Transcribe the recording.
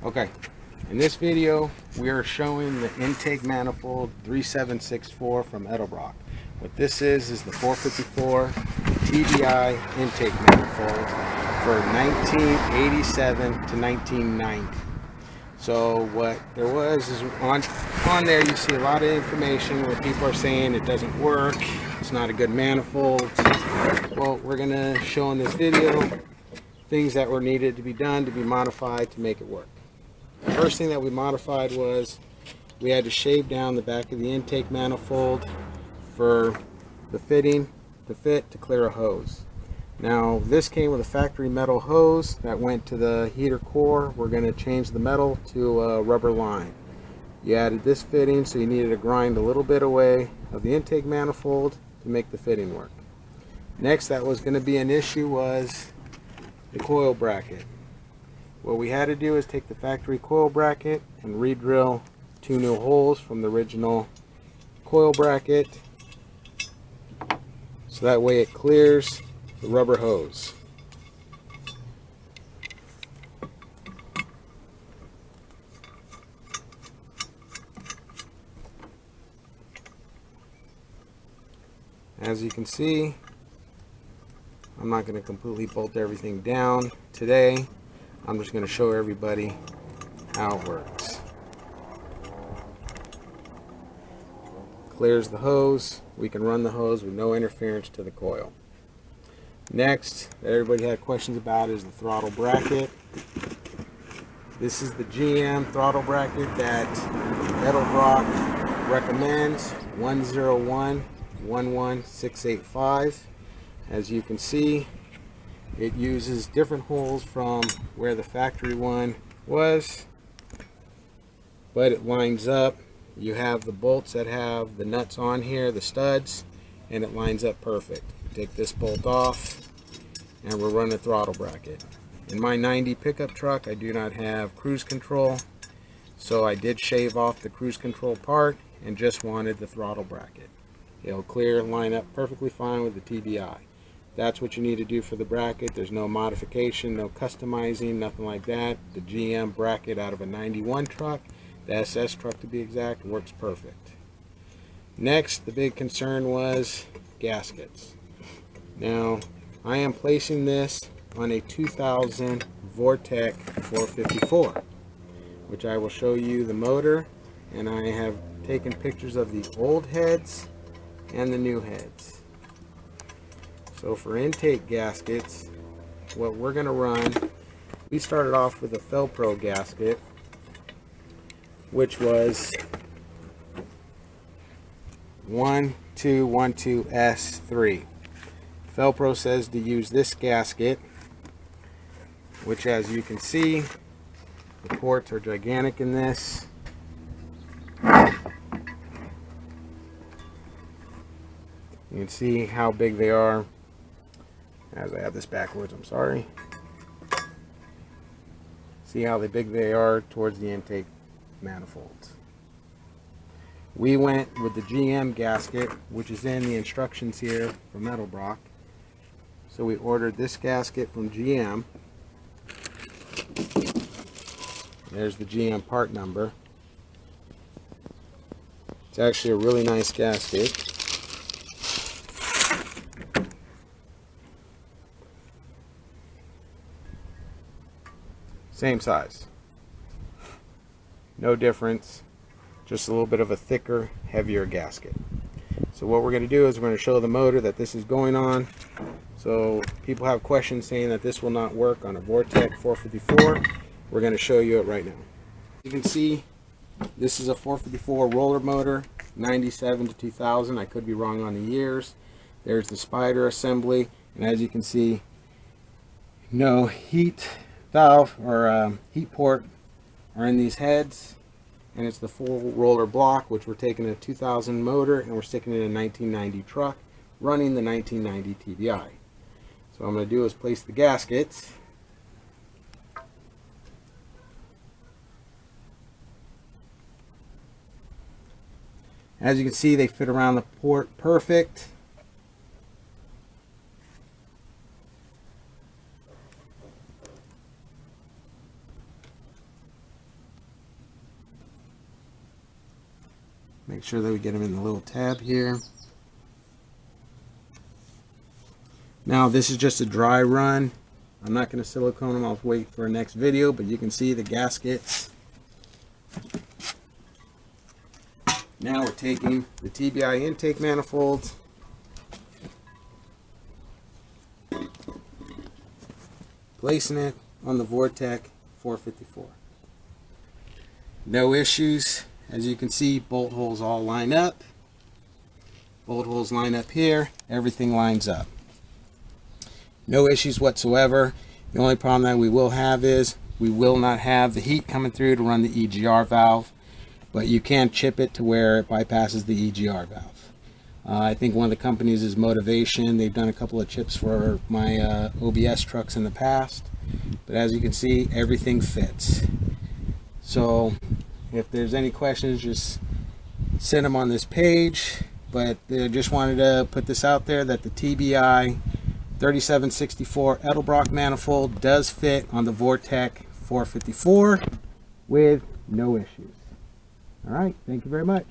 Okay, in this video we are showing the intake manifold 3764 from Edlebrock. What this is the 454 TDI intake manifold for 1987 to 1990. So what there was is on there you see a lot of information where people are saying it doesn't work, it's not a good manifold. Well, we're going to show in this video things that were needed to be done to be modified to make it work. The first thing that we modified was we had to shave down the back of the intake manifold for the fitting to fit to clear a hose. Now this came with a factory metal hose that went to the heater core. We're going to change the metal to a rubber line. You added this fitting, so you needed to grind a little bit away of the intake manifold to make the fitting work. Next that was going to be an issue was the coil bracket. What we had to do is take the factory coil bracket and re-drill 2 new holes from the original coil bracket, so that way it clears the rubber hose. As you can see, I'm not going to completely bolt everything down today. I'm just going to show everybody how it works. Clears the hose. We can run the hose with no interference to the coil. Next, that everybody had questions about is the throttle bracket. This is the GM throttle bracket that Edlebrock recommends, 101-11685. As you can see, it uses different holes from where the factory one was, but it lines up. You have the bolts that have the nuts on here, the studs, and it lines up perfect. Take this bolt off and we'll run the throttle bracket. In my 90 pickup truck I do not have cruise control, so I did shave off the cruise control part and just wanted the throttle bracket. It'll clear and line up perfectly fine with the TDI. That's what you need to do for the bracket. There's no modification, no customizing, nothing like that. The GM bracket out of a 91 truck, the SS truck to be exact, works perfect. Next, the big concern was gaskets. Now, I am placing this on a 2000 vortec 454, which I will show you the motor, and I have taken pictures of the old heads and the new heads. So for intake gaskets, what we're going to run, we started off with a Felpro gasket, which was 1212S3. Felpro says to use this gasket, which as you can see, the ports are gigantic in this. You can see how big they are. As I have this backwards, I'm sorry. See how big they are towards the intake manifolds. We went with the GM gasket, which is in the instructions here from Edlebrock. So we ordered this gasket from GM. There's the GM part number. It's actually a really nice gasket. Same size. No difference. Just a little bit of a thicker, heavier gasket. So what we're going to do is we're going to show the motor that this is going on. So people have questions saying that this will not work on a vortec 454. We're going to show you it right now. You can see this is a 454 roller motor, 97 to 2000. I could be wrong on the years. There's the spider assembly, and as you can see, no heat valve or heat port are in these heads, and it's the full roller block, which we're taking a 2000 motor and we're sticking it in a 1990 truck running the 1990 TDI. So what I'm going to do is place the gaskets. As you can see, they fit around the port perfect. Make sure that we get them in the little tab here. Now this is just a dry run. I'm not going to silicone them. I'll wait for a next video, but you can see the gaskets. Now we're taking the TBI intake manifold, placing it on the vortec 454. No issues. As you can see, bolt holes all line up. Bolt holes line up here. Everything lines up. No issues whatsoever. The only problem that we will have is we will not have the heat coming through to run the EGR valve, but you can chip it to where it bypasses the EGR valve. I think one of the companies is Motivation. They've done a couple of chips for my OBS trucks in the past, but as you can see, everything fits. So if there's any questions, just send them on this page. But I just wanted to put this out there that the TBI 3764 Edlebrock manifold does fit on the vortec 454 with no issues. All right, thank you very much.